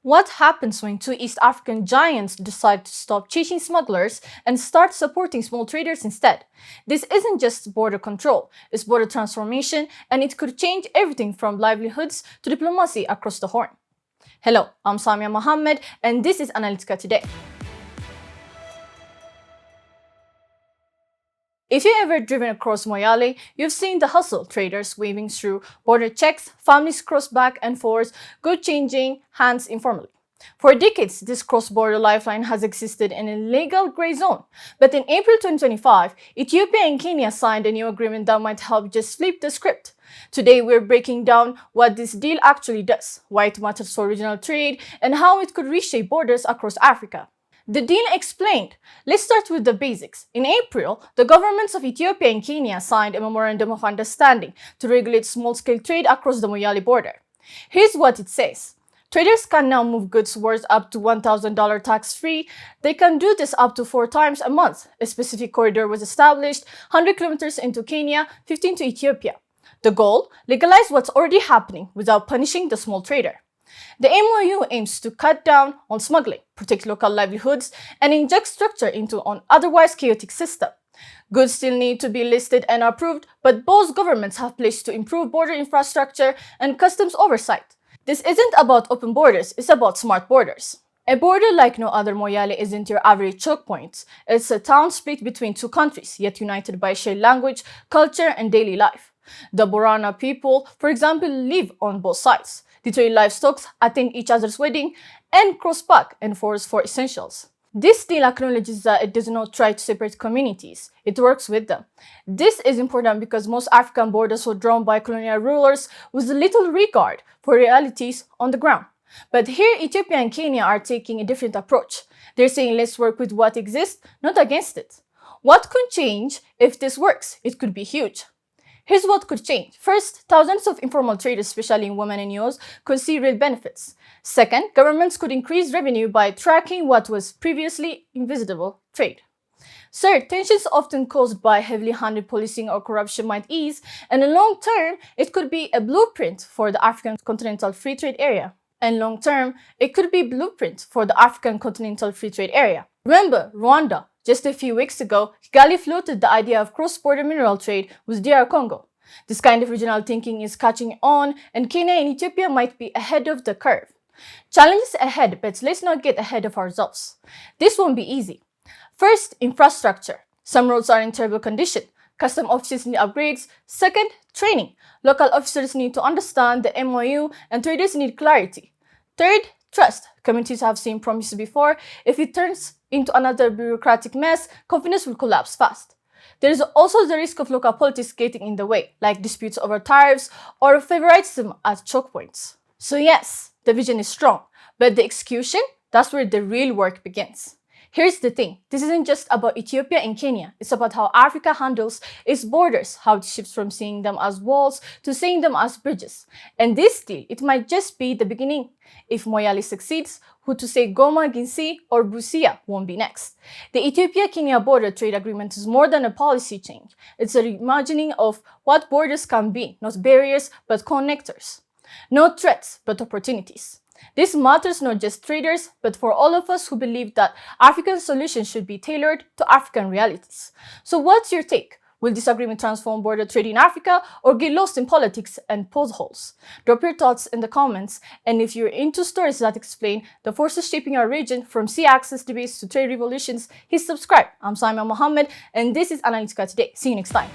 What happens when two East African giants decide to stop chasing smugglers and start supporting small traders instead? This isn't just border control, it's border transformation, and it could change everything from livelihoods to diplomacy across the Horn. Hello, I'm Samia Mohammed, and this is Analytica Today. If you've ever driven across Moyale, you've seen the hustle, traders waving through border checks, families cross back and forth, goods changing hands informally. For decades, this cross-border lifeline has existed in a legal gray zone. But in April 2025, Ethiopia and Kenya signed a new agreement that might help just flip the script. Today, we're breaking down what this deal actually does, why it matters for regional trade, and how it could reshape borders across Africa. The deal explained. Let's start with the basics. In April, the governments of Ethiopia and Kenya signed a memorandum of understanding to regulate small-scale trade across the Moyale border. Here's what it says. Traders can now move goods worth up to $1,000 tax-free. They can do this up to 4 times a month. A specific corridor was established, 100 kilometers into Kenya, 15 to Ethiopia. The goal? Legalize what's already happening without punishing the small trader. The MOU aims to cut down on smuggling, protect local livelihoods, and inject structure into an otherwise chaotic system. Goods still need to be listed and approved, but both governments have pledged to improve border infrastructure and customs oversight. This isn't about open borders, it's about smart borders. A border like no other Moyale isn't your average choke point. It's a town split between two countries, yet united by shared language, culture, and daily life. The Borana people, for example, live on both sides. They trade livestock, attend each other's wedding, and cross back and forth for essentials. This deal acknowledges that it does not try to separate communities, it works with them. This is important because most African borders were drawn by colonial rulers with little regard for realities on the ground. But here, Ethiopia and Kenya are taking a different approach. They're saying let's work with what exists, not against it. What could change if this works? It could be huge. Here's what could change. First, thousands of informal traders, especially in women and youth, could see real benefits. Second, governments could increase revenue by tracking what was previously invisible trade. Third, tensions often caused by heavily handed policing or corruption might ease, and in long term, it could be a blueprint for the African Continental Free Trade Area. Remember, Rwanda. Just a few weeks ago, Kigali floated the idea of cross-border mineral trade with DR Congo. This kind of regional thinking is catching on, and Kenya and Ethiopia might be ahead of the curve. Challenges ahead, but let's not get ahead of ourselves. This won't be easy. First, infrastructure. Some roads are in terrible condition. Custom offices need upgrades. Second, training. Local officers need to understand the MOU, and traders need clarity. Third, trust. Communities have seen promises before. If it turns into another bureaucratic mess, confidence will collapse fast. There is also the risk of local politics getting in the way, like disputes over tariffs or favoritism at choke points. So yes, the vision is strong, but the execution, that's where the real work begins. Here's the thing, this isn't just about Ethiopia and Kenya, it's about how Africa handles its borders, how it shifts from seeing them as walls to seeing them as bridges. And this deal, it might just be the beginning. If Moyale succeeds, who to say Goma, Ginsi, or Busia won't be next. The Ethiopia-Kenya border trade agreement is more than a policy change. It's a reimagining of what borders can be, not barriers, but connectors. Not threats, but opportunities. This matters not just traders, but for all of us who believe that African solutions should be tailored to African realities. So what's your take? Will this agreement transform border trade in Africa or get lost in politics and potholes? Drop your thoughts in the comments, and if you're into stories that explain the forces shaping our region from sea access debates to trade revolutions, hit subscribe. I'm Samia Mohammed, and this is Analytica Today. See you next time.